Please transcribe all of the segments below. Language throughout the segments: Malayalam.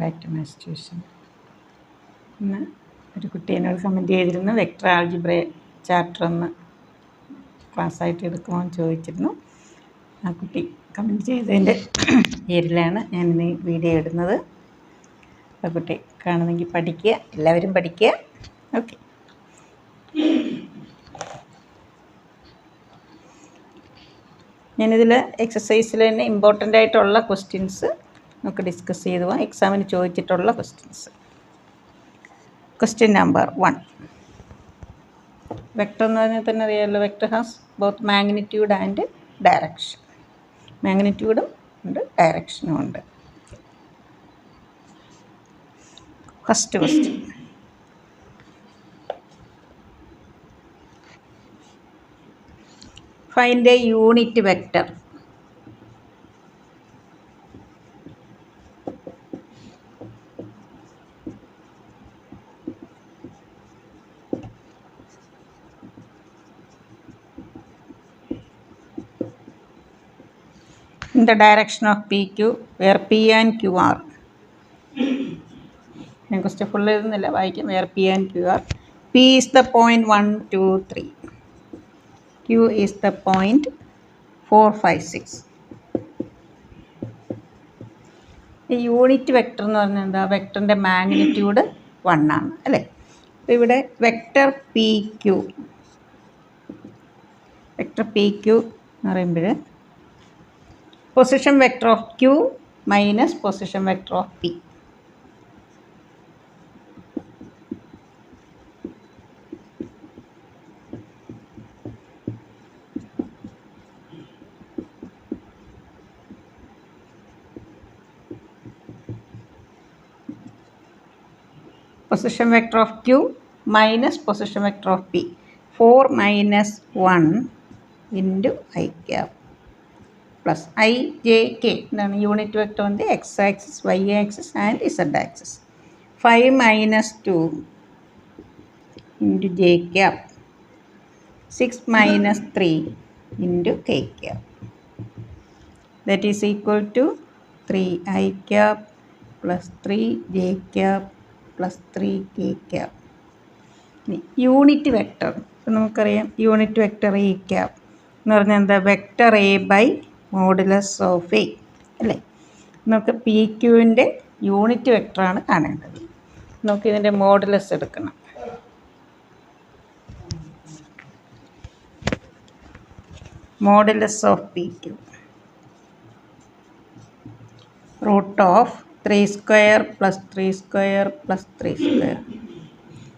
Back to maths tuition. ഇന്ന് ഒരു കുട്ടി എന്നോട് കമൻറ്റ് ചെയ്തിരുന്നു, വെക്ടർ ആൾജിബ്ര ചാപ്റ്റർ ഒന്ന് ക്ലാസ്സായിട്ട് എടുക്കുമോ ചോദിച്ചിരുന്നു. ആ കുട്ടി കമൻറ്റ് ചെയ്തതിൻ്റെ പേരിലാണ് ഞാനിന്ന് ഈ വീഡിയോ ഇടുന്നത്. ആ കുട്ടി കാണുന്നെങ്കിൽ പഠിക്കുക, എല്ലാവരും പഠിക്കുക. ഓക്കെ, ഞാനിതിൽ എക്സസൈസിൽ തന്നെ ഇമ്പോർട്ടൻ്റ് ആയിട്ടുള്ള ക്വസ്റ്റ്യൻസ് നമുക്ക് ഡിസ്കസ് ചെയ്തു പോകാം. എക്സാമിന് ചോദിച്ചിട്ടുള്ള ക്വസ്റ്റ്യൻസ്. Question number 1. വെക്ടർ എന്ന് പറഞ്ഞാൽ തന്നെ അറിയാമല്ലോ, vector has both magnitude and direction. മാഗ്നിറ്റ്യൂഡും ഉണ്ട്, ഡയറക്ഷനും ഉണ്ട്. First question. Find a unit vector. In the direction of PQ, where P and Q are. ഞാൻ ക്വസ്റ്റ്യൻ ഫുൾ എഴുതുന്നില്ല, വായിക്കാം. where P and Q are. P is the point 1, 2, 3. Q is the point 4, 5, 6. ഈ യൂണിറ്റ് വെക്ടർ എന്ന് പറഞ്ഞാൽ എന്താ? വെക്ടറിൻ്റെ മാഗ്നിറ്റ്യൂഡ് 1 ആണ് അല്ലേ. അപ്പോൾ ഇവിടെ vector P Q, vector P Q എന്ന് പറയുമ്പോൾ position vector of Q minus position vector of P. Position vector of Q minus position vector of P. 4 minus 1 into I cap plus I j k. Then unit vector on the x axis, y axis and z axis. 5 minus 2 into j cap. 6 minus 3 into k cap. That is equal to 3 I cap plus 3 j cap plus 3 k cap. Unit vector ഇപ്പം നമുക്കറിയാം, യൂണിറ്റ് വെക്ടർ ഇ ക്യാപ് എന്ന് പറഞ്ഞാൽ എന്താ? Vector A by modulus of A അല്ലേ. നമുക്ക് പി ക്യൂവിൻ്റെ യൂണിറ്റ് വെക്ടറാണ് കാണേണ്ടത്. നമുക്ക് ഇതിൻ്റെ മോഡുലസ് എടുക്കണം. Modulus of P Q root of 3 square plus 3 square plus 3 square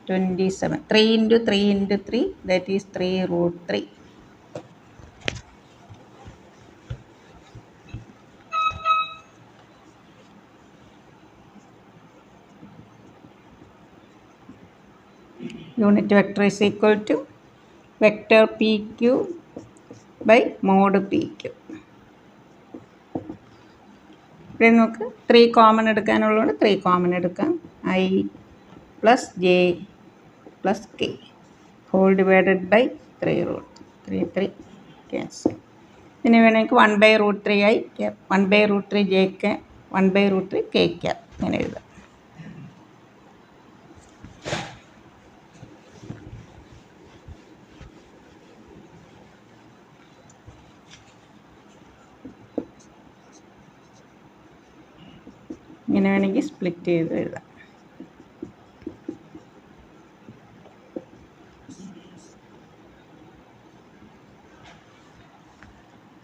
27. 3 into 3 into 3, that is 3 root 3. Unit vector is equal to vector PQ by mod PQ. ഇവിടെ നമുക്ക് 3 കോമൺ എടുക്കാനുള്ളതുകൊണ്ട് 3 കോമൺ എടുക്കാം. I plus J plus K whole divided by 3 root 3 cancel. ഇതിന് വേണമെങ്കിൽ 1/√3 I cap, 1/√3 J cap, 1/√3 K cap ഇങ്ങനെ എഴുതാം. ഇങ്ങനെ വേണമെങ്കിൽ സ്പ്ലിറ്റ് ചെയ്ത് എഴുതാം.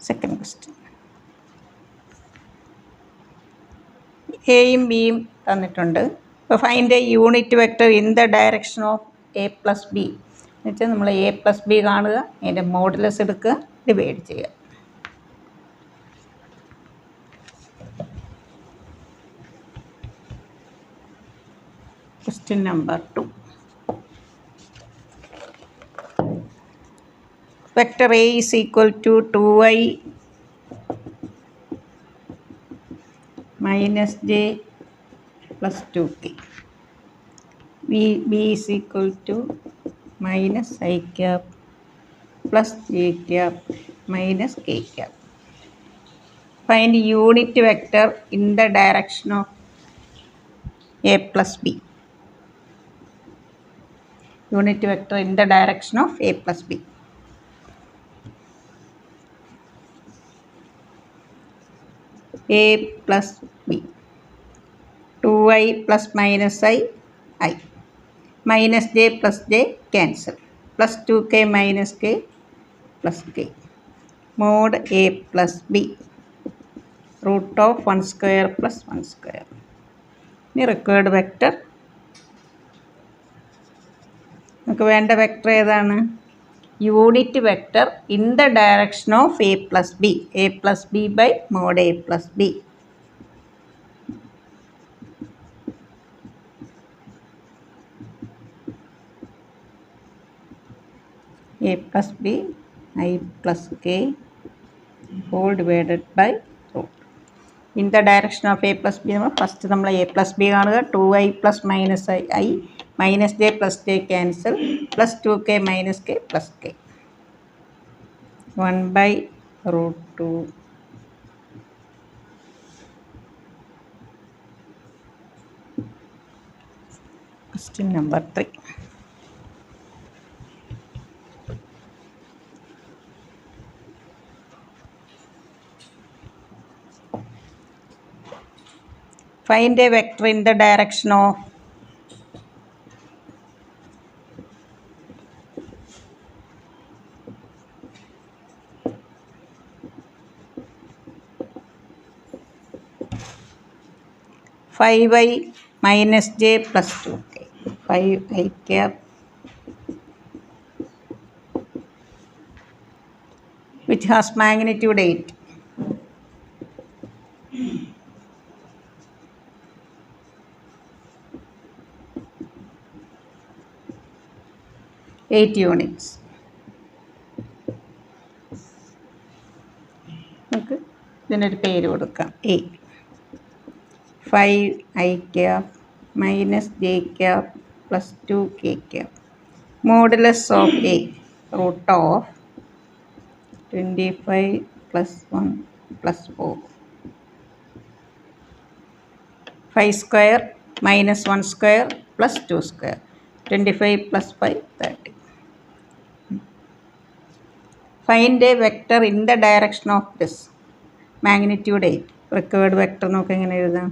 Second question. എയും ബിയും തന്നിട്ടുണ്ട്. ഇപ്പോൾ find a unit vector in the direction of A plus B എന്ന് വെച്ചാൽ നമ്മൾ എ പ്ലസ് ബി കാണുക, അതിൻ്റെ മോഡുലസ് എടുക്കുക, ഡിവൈഡ് ചെയ്യുക. Question number 2. Vector A is equal to 2i minus j plus 2k. B is equal to minus I cap plus j cap minus k cap. Find unit vector in the direction of A plus B. Unit vector in the direction of A plus B. A plus B. 2i plus minus I. Minus j plus j cancel. Plus 2k minus k plus k. Mod A plus B. Root of 1 square plus 1 square. Ini required vector. നമുക്ക് വേണ്ട വെക്ടർ ഏതാണ്? Unit vector in the direction of A plus B. A plus B by mod A plus B. A plus B I plus K whole divided by root. In the direction of A plus B first നമ്മൾ എ പ്ലസ് ബി കാണുക. 2i plus minus I minus j plus j cancel plus 2k minus k plus k 1 by root 2 question number 3. Find a vector in the direction of 5i minus j plus 2k. 5i cap which has magnitude 8. units. നമുക്ക് ഇതിനൊരു പേര് കൊടുക്കാം. A 5i cap minus j cap plus 2k cap. Modulus of A root of 25 plus 1 plus 4. 5 square minus 1 square plus 2 square. 25 plus 5 30. Find a vector in the direction of this. Magnitude 8. Required vector നോക്ക് എങ്ങനെ എഴുതാം?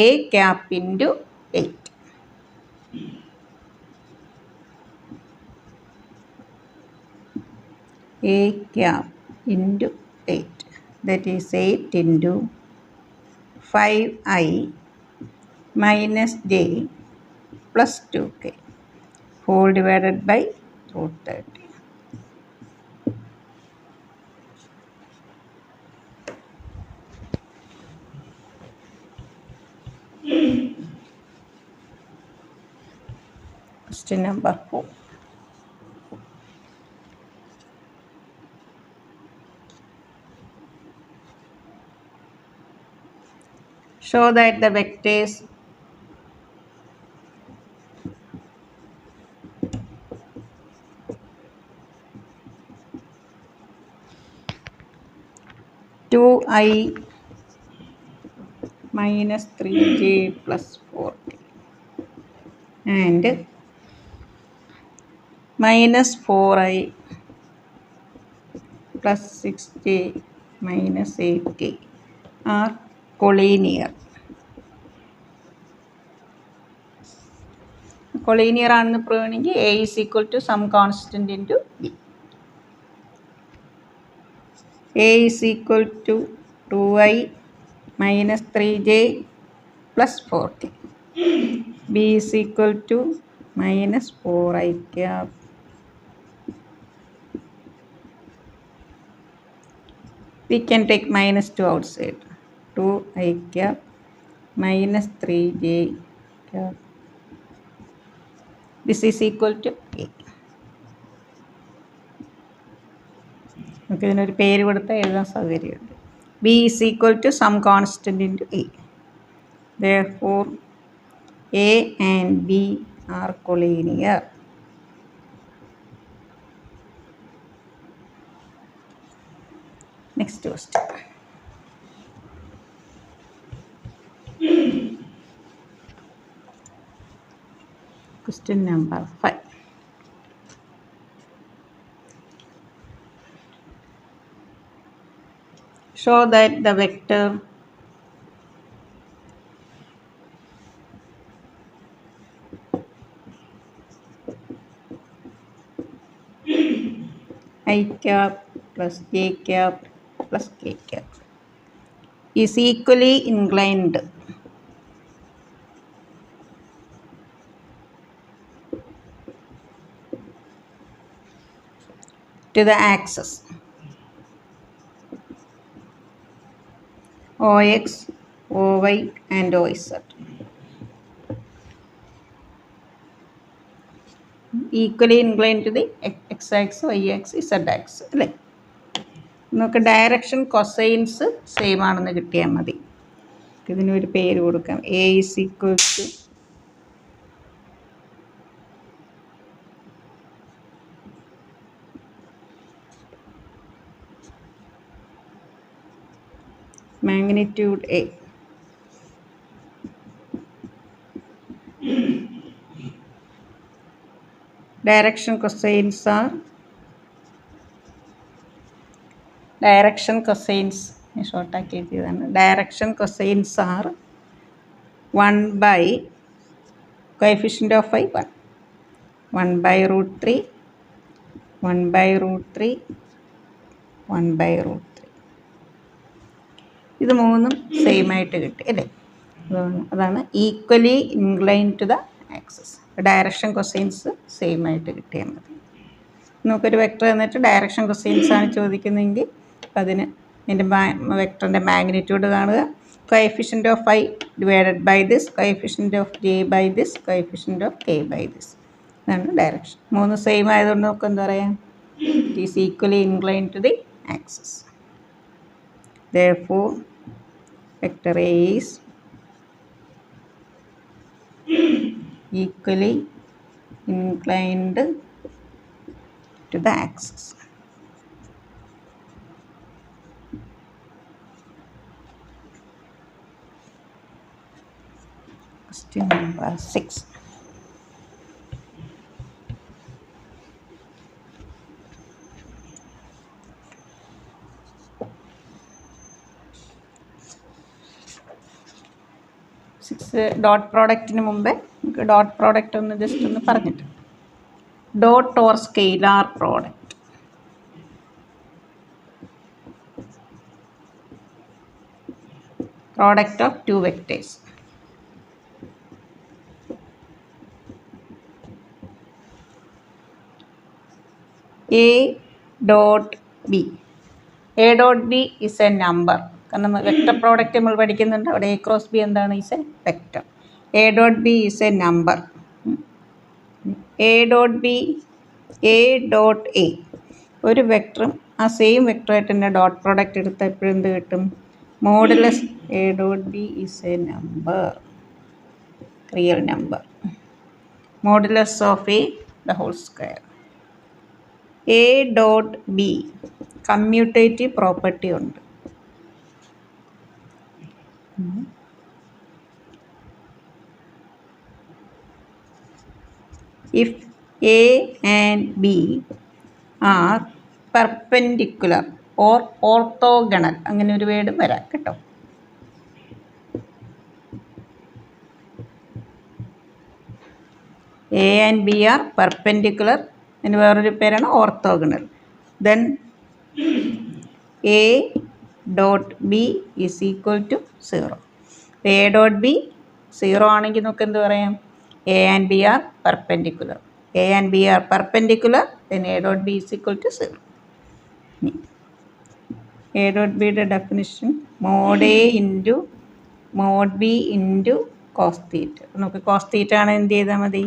A cap into 8. A cap into 8. That is 8 into 5i minus j plus 2k whole divided by root 30. Question number 4. Show that the vectors two I minus 3j plus 4k and minus 4i plus 6j minus 8k are collinear. Collinear ആണെന്ന് പ്രൂവ് ചെയ്യണമെങ്കിൽ A is equal to some constant into B. A is equal to 2i minus 3j plus 4k. B is equal to minus 4i cap we can take minus 2 outside. 2i cap minus 3j cap. This is equal to A. നമുക്ക് ഇതിനൊരു പേര് കൊടുത്താൽ എഴുതാൻ സൗകര്യമുണ്ട്. B is equal to some constant into A. Therefore, A and B are collinear. Next question. Question number 5. Show that the vector I cap plus j cap plus k cap is equally inclined to the axis OX, OY and OZ. Equally inclined to the x-axis, y-axis, z-axis അല്ലേ? നമുക്ക് ഡയറക്ഷൻ കൊസൈൻസ് സെയിം ആണെന്ന് കിട്ടിയാൽ മതി. ഇതിനൊരു പേര് കൊടുക്കാം. A is equal to magnitude A. Direction cosines are direction cosines are 1 by coefficient of phi 1, 1 by root 3, 1 by root 3, 1 by root 3. ഇത് മൂന്നും സെയിം ആയിട്ട് കിട്ടി അല്ലേ? അതാണ് equally incline to the axis. Direction cosines same ആയിട്ട് കിട്ടിയാൽ മതി. നമുക്കൊരു വെക്ടർ എന്നിട്ട് ഡയറക്ഷൻ കൊസൈൻസ് ആണ് ചോദിക്കുന്നതെങ്കിൽ അതിന് അതിൻ്റെ വെക്ടറിൻ്റെ മാഗ്നിറ്റ്യൂഡ് കാണുക. Coefficient of I divided by this, coefficient of J by this, coefficient of K by this. ഇതാണ് ഡയറക്ഷൻ. മൂന്ന് സെയിം ആയതുകൊണ്ട് നമുക്ക് എന്താ പറയാം? It is equally incline to the axis. Therefore, vector A is equally inclined to the axis. Question number 6. Dot പ്രോഡക്റ്റിന് മുമ്പേ നമുക്ക് ഡോട്ട് പ്രോഡക്റ്റ് ഒന്ന് ജസ്റ്റ് ഒന്ന് പറഞ്ഞിട്ട്, dot or scalar product of two vectors A dot B. A dot B is a number. കാരണം വെക്ടർ പ്രോഡക്റ്റ് നമ്മൾ പഠിക്കുന്നുണ്ട്. അവിടെ A ക്രോസ് B എന്താണ്? Is A vector. A dot B is a number. A dot B, A dot A ഒരു വെക്ടറും ആ സെയിം വെക്ടറായിട്ട് തന്നെ ഡോട്ട് പ്രോഡക്റ്റ് എടുത്താൽ എപ്പോഴും എന്ത് കിട്ടും? Modulus A dot B is a number, real number. Modulus of A the whole square. A dot B commutative property ഉണ്ട്. If A and B are perpendicular or orthogonal, അങ്ങനെ ഒരു വേർഡും വരാം കേട്ടോ. A and B are perpendicular, അതിന് വേറൊരു പേരാണ് orthogonal. Then A dot B is equal to 0. A dot B 0 ആണെങ്കിൽ നമുക്ക് എന്ത് പറയാം? A and B are perpendicular. A and B are perpendicular, then A dot B is equal to 0. A dot B യുടെ definition mod A into mod B into cos theta. നമുക്ക് കോസ് തീറ്റ ആണ് എന്ത് ചെയ്താൽ മതി?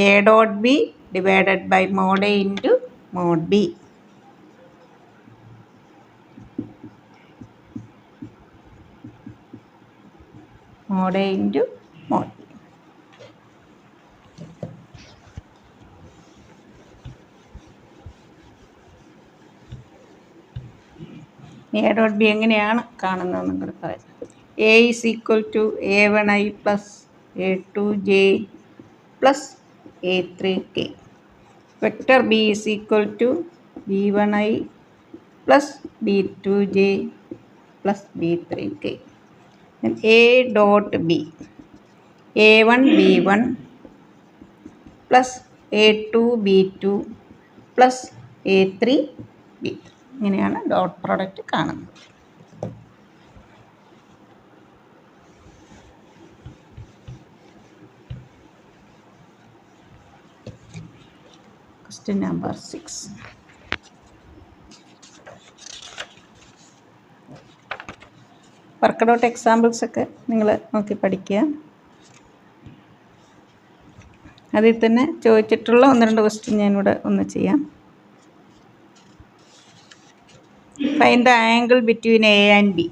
A dot B divided by mod A into mod B. mod A into mod B. A dot B എങ്ങനെയാണ് കാണുന്നതെന്ന് കൂടെ പറയാം. A is equal to A1I plus A2J plus A3k. Vector B is equal to B1i plus B2j plus B3k. Then A dot B, A1 B1 plus A2 B2 plus A3 B3. ഇങ്ങനെയാണ് ഡോട്ട് പ്രോഡക്റ്റ് കാണുന്നത്. Question number 6. Worked out examples ഒക്കെ നിങ്ങൾ നോക്കി പഠിക്കുക. അതിൽ തന്നെ ചോദിച്ചിട്ടുള്ള 1-2 ക്വസ്റ്റ്യൻ ഞാനിവിടെ ഒന്ന് ചെയ്യാം. Find the angle between A and B.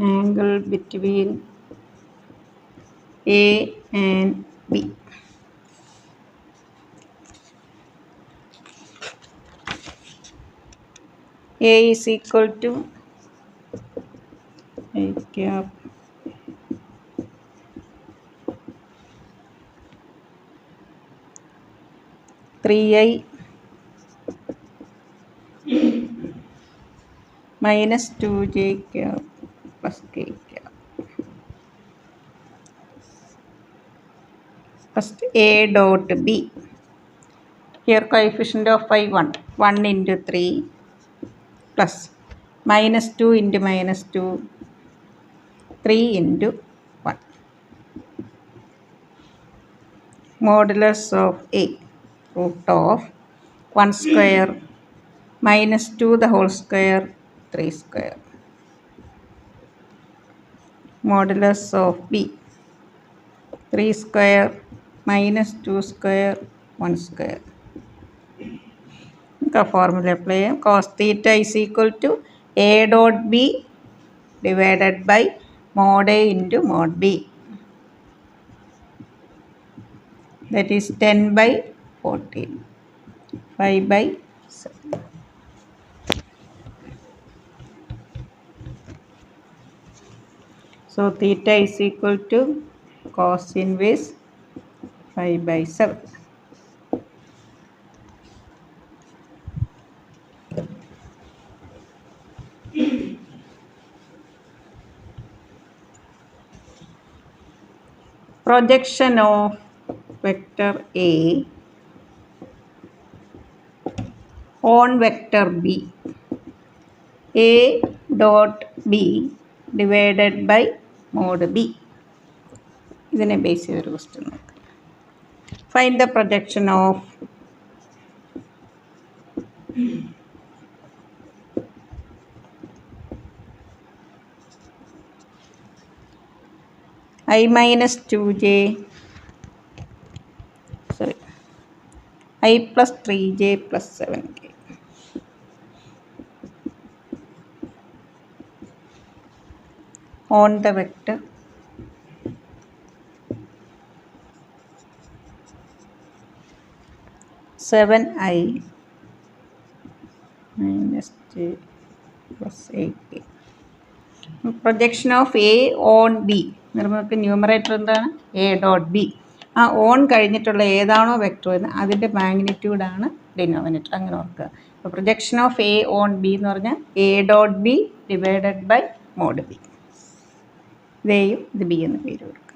Angle between A and B. A is equal to I cap (3i minus 2j cap plus k cap). First A dot B. Here coefficient of phi 1 into 3 plus minus 2 into minus 2, 3 into 1. Modulus of A, root of 1 square minus 2 the whole square, 3 square. Modulus of B, 3 square minus 2 square, 1 square. Formula apply. Cos theta is equal to A dot B divided by mod A into mod B. That is 10 by 14, 5 by 7. So theta is equal to cos inverse 5 by 7. Projection of vector A on vector B. A dot B divided by mod B. ഇതിനെ ബേസ് ചെയ്തൊരു ക്വസ്റ്റ്യൻ നോക്കാം. Find the projection of I minus 2j, sorry, I plus 3j plus 7k on the vector (7i minus j plus 8k). Projection of A on B. നമുക്ക് ന്യൂമറേറ്റർ എന്താണ്? A dot B. ആ ഓൺ കഴിഞ്ഞിട്ടുള്ള ഏതാണോ വെക്ടർ എന്ന് അതിൻ്റെ മാഗ്നിറ്റ്യൂഡാണ് ഡിനോമിനേറ്റർ. അങ്ങനെ ഓർക്കുക. അപ്പോൾ projection of A on B എന്ന് പറഞ്ഞാൽ A dot B divided by mod B. ഇത് എയും ഇത് ബി എന്ന് പേര് കൊടുക്കുക.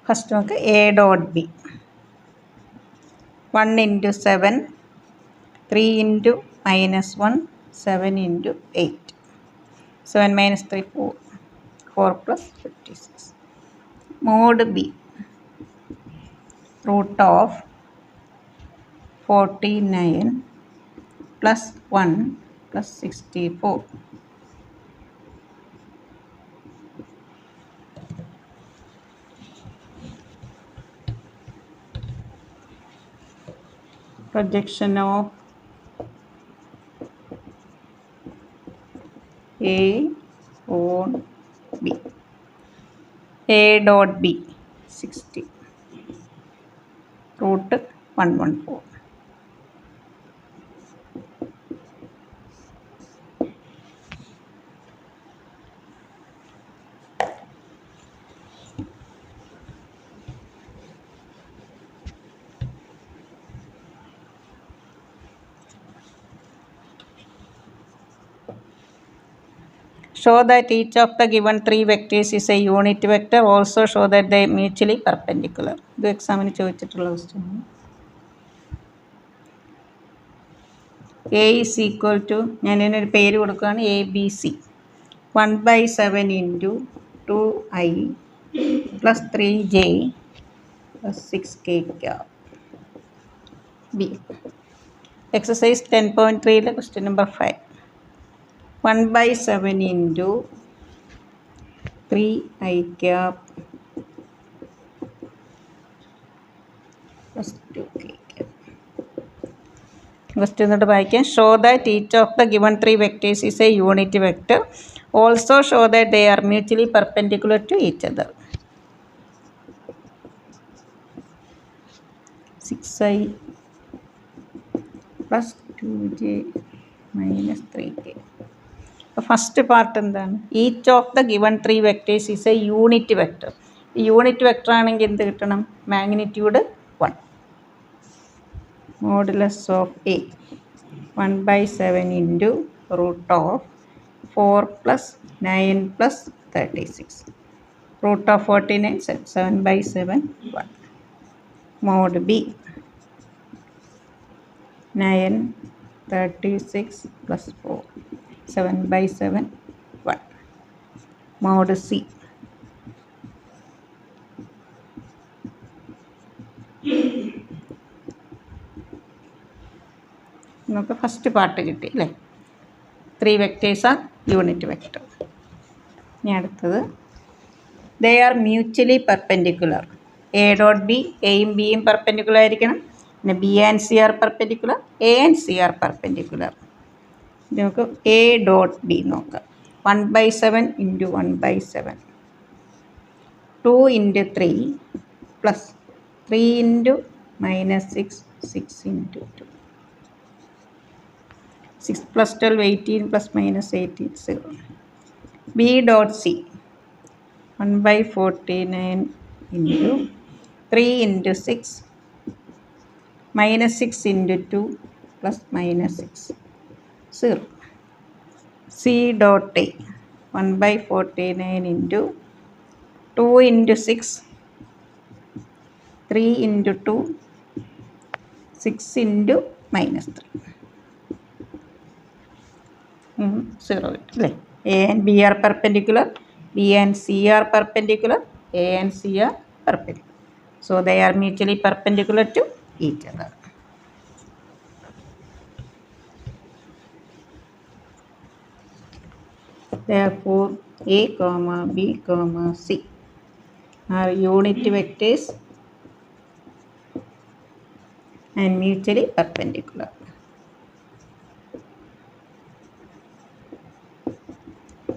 ഫസ്റ്റ് നമുക്ക് A dot B. 1 into 7, 3 into minus 1, 7 into 8. 7 minus 3, 4. 4 plus 56. Mod B, root of 49 plus 1 plus 64. Projection of A on B. A dot B 60 root 114. Show that each of the given three vectors is a unit vector. Also show that they are mutually perpendicular. ഇത് എക്സാമിന് ചോദിച്ചിട്ടുള്ള question. A is equal to, ഞാൻ ഇതിനൊരു പേര് കൊടുക്കുകയാണ്, ABC 1/7 into 2I plus 3J plus 6K cap. B. Exercise 10.3 question number 5. 1/7 into 3I cap plus 2K cap. Question number 5. Show that each of the given three vectors is a unit vector. Also show that they are mutually perpendicular to each other. 6I plus 2J minus 3K. First part എന്താണ്? Each of the given three vectors is a unit vector. Unit vector ആണെങ്കിൽ എന്ത് കിട്ടണം? Magnitude 1. Modulus of a 1/7 into root of 4 plus 9 plus 36. Root of 49 7/7 1. Mod B 9 36 plus 4 7/7 1. Mod C നമുക്ക് ഫസ്റ്റ് പാർട്ട് കിട്ടി അല്ലേ? Three vectors are unit vector. ഇനി അടുത്തത് they are mutually perpendicular. A dot B, എയും ബിയും പെർപെൻഡിക്കുലർ ആയിരിക്കണം. പിന്നെ B and C are perpendicular, A and C are perpendicular. നമുക്ക് എ ഡോട്ട് ബി നോക്കാം. 1/7 into 1/7 2 into 3 plus 3 into minus 6 6 into 2 6 plus 12 18 plus minus 18 0. B dot C 1/49 into 3 into 6 minus 6 into 2 plus minus 6 0. C dot A 1/49 into 2 into 6 3 into 2 6 into minus 3 0 അല്ലേ? A and B are perpendicular, B and C are perpendicular, A and C are perpendicular. So they are mutually perpendicular to each other. Therefore A comma B comma C are unit vectors and mutually perpendicular.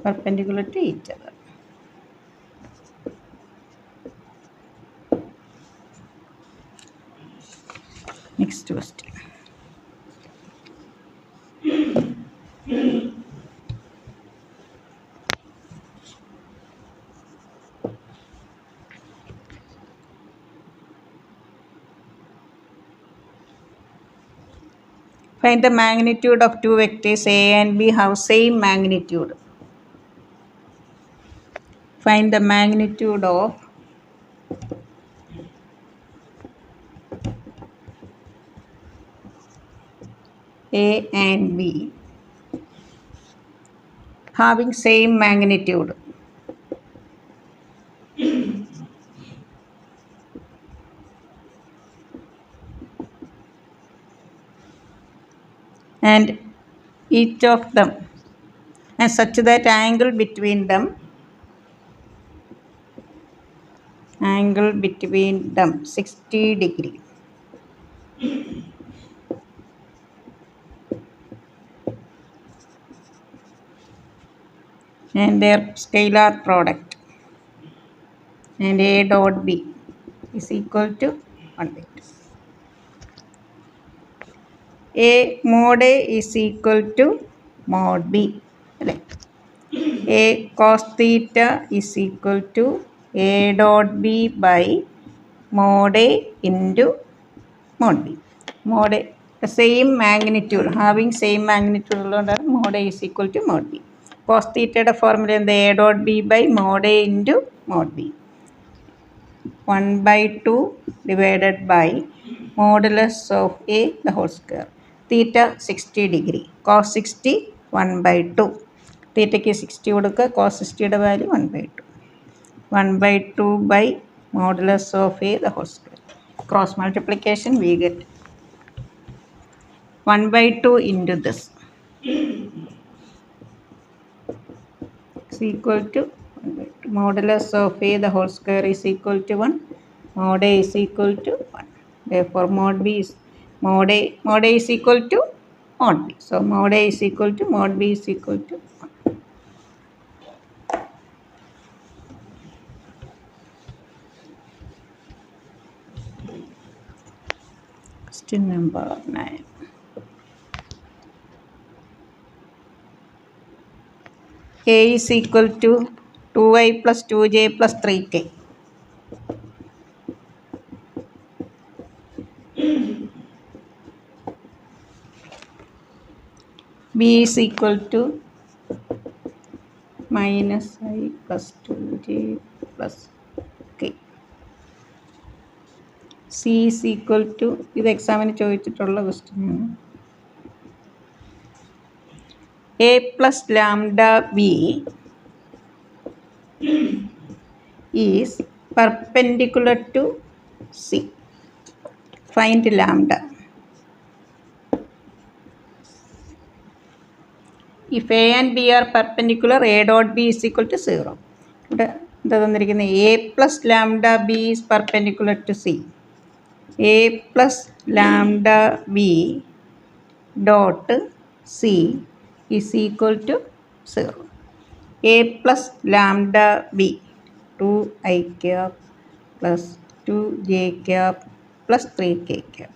Perpendicular to each other. Next question. Find the magnitude of two vectors A and B have same magnitude. Find the magnitude of A and B having same magnitude. And each of them and such that angle between them 60 degree. And their scalar product and A dot B is equal to 1 by 2. A mod A is equal to mod B. A cos theta is equal to A dot B by mod A into mod B. Mod A, the same magnitude, having same magnitude mod A is equal to mod B. Cos theta formula is A dot B by mod A into mod B. 1 by 2 divided by modulus of A the whole square. Theta 60 degree. Cos 60 1 by 2. Theta ki 60 കൊടുക്കുക. Cos 60 value 1 by 2. 1 by 2 by modulus of A the whole square. Cross multiplication we get 1 by 2 into this is equal to 1 by 2. Modulus of A the whole square is equal to 1. Mod A is equal to 1. Therefore, mod B is mod A is equal to mod B. So, mod A is equal to mod B is equal to 1. Question number 9. A is equal to 2y plus 2j plus 3k. B is equal to minus I plus 2j plus k. C is equal to, ഇത് എക്സാമിന് ചോദിച്ചിട്ടുള്ള ക്വസ്റ്റ്യൻ ആണ്. A plus lambda B is perpendicular to C. Find lambda. If A and B are perpendicular, A dot B is equal to 0. ഇവിടെ എന്താ തന്നിരിക്കുന്നത്? A plus lambda B is perpendicular to C. A plus lambda B dot C is equal to 0. A plus lambda B 2i cap plus 2j cap plus 3k cap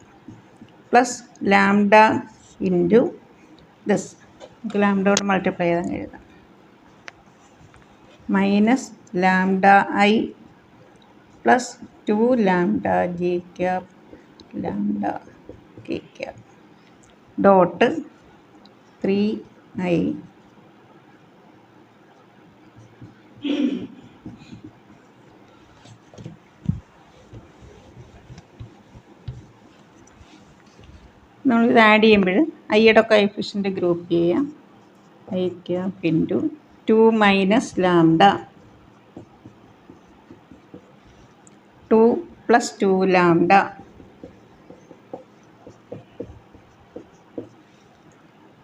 plus lambda into this. Lambda കൊണ്ട് മൾട്ടിപ്ലൈ ചെയ്താൽ എഴുതാം. Minus lambda I plus 2 lambda J cap lambda K cap dot 3i നമ്മളിത് ആഡ് ചെയ്യുമ്പോൾ ഐയുടെ കോഎഫിഷ്യൻ്റ് ഗ്രൂപ്പ് ചെയ്യാം. I cap into 2 minus lambda 2 plus 2 lambda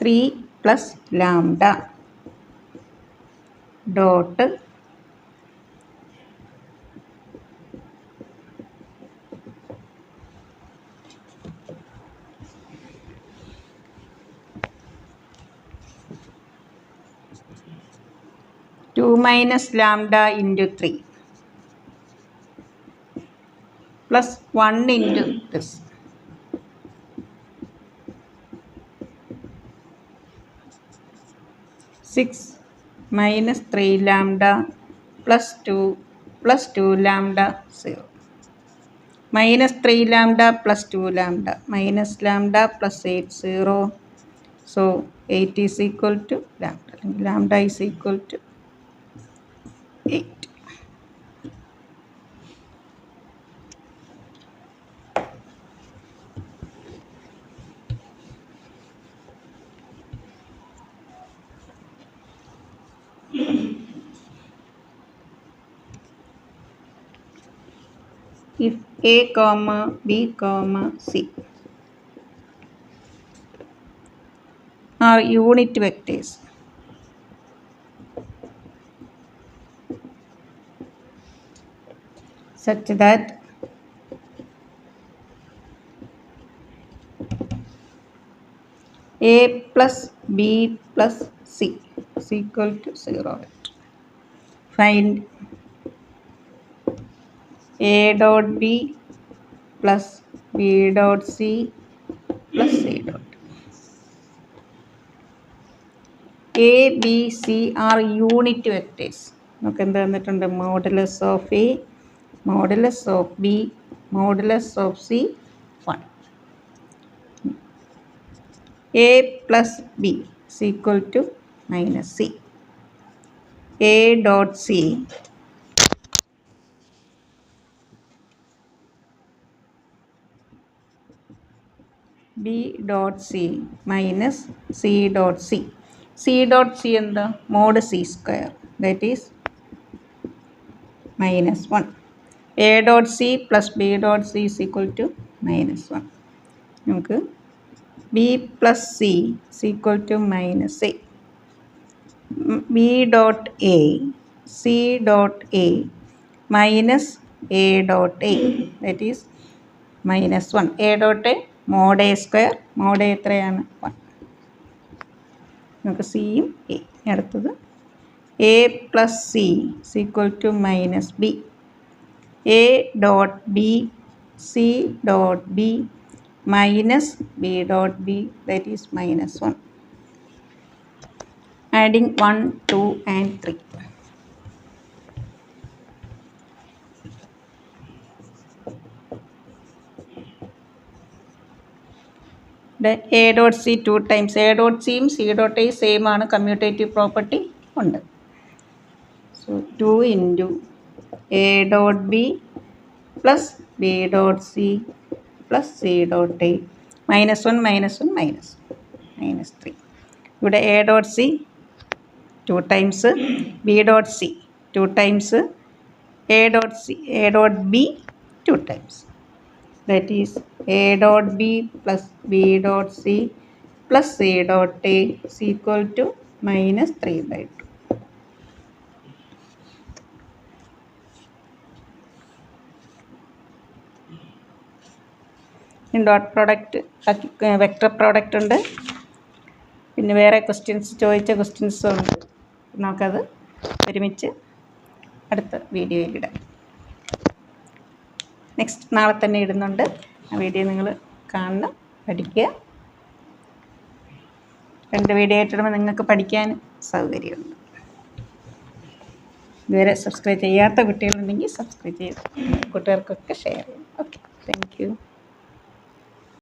3 plus lambda dot 2 minus lambda into 3 plus 1 into this. 6 minus 3 lambda plus 2 lambda 0. Minus 3 lambda plus 2 lambda minus lambda plus 8 0. So 8 is equal to lambda. Lambda is equal to 8. If A comma B comma C are unit vectors, such that A plus B plus C is equal to 0. Find A dot B plus B dot C plus C dot. A B C are unit vectors. നമുക്ക് എന്ത് തന്നിട്ടുണ്ട്? Modulus of A, modulus of B, modulus of C 1. A plus B is equal to minus c. A dot c b dot c minus c dot c. c dot c എന്താ? mod c square, that is minus 1. a dot c plus b dot c is equal to minus 1. നമുക്ക് b plus c is equal to minus a. b dot a, c dot a minus a dot a, that is minus 1. a dot a mod a square, mod a എത്രയാണ്? 1. നമുക്ക് സിയും എ. അടുത്തത് A plus C is equal to minus b. a dot b, c dot b minus b dot b, that is minus 1. Adding 1, 2 and 3. A dot c 2 times. A dot c യും c dot a സെയിം ആണ്, കമ്മ്യൂട്ടേറ്റീവ് പ്രോപ്പർട്ടി ഉണ്ട്. So 2 into A dot B plus B dot C plus C dot A minus 1 minus 1 minus 3. ഇവിടെ A dot C 2 times, B dot C 2 times, A dot B 2 times. That is a dot b plus b dot c plus c dot a is equal to minus 3/2. Dot product, vector product ഉണ്ട്. പിന്നെ വേറെ ചോദിച്ച ക്വസ്റ്റ്യൻസും ഉണ്ട്. നമുക്കത് ഒരുമിച്ച് അടുത്ത വീഡിയോയിലിടാം. നെക്സ്റ്റ് നാളെ തന്നെ ഇടുന്നുണ്ട്. ആ വീഡിയോ നിങ്ങൾ കാണണം, പഠിക്കുക. 2 വീഡിയോ ആയിട്ടിടുമ്പോൾ നിങ്ങൾക്ക് പഠിക്കാൻ സൗകര്യമുണ്ട്. ഇതുവരെ സബ്സ്ക്രൈബ് ചെയ്യാത്ത കുട്ടികളുണ്ടെങ്കിൽ സബ്സ്ക്രൈബ് ചെയ്ത് കൂട്ടുകാർക്കൊക്കെ ഷെയർ ചെയ്യും. Okay, thank you.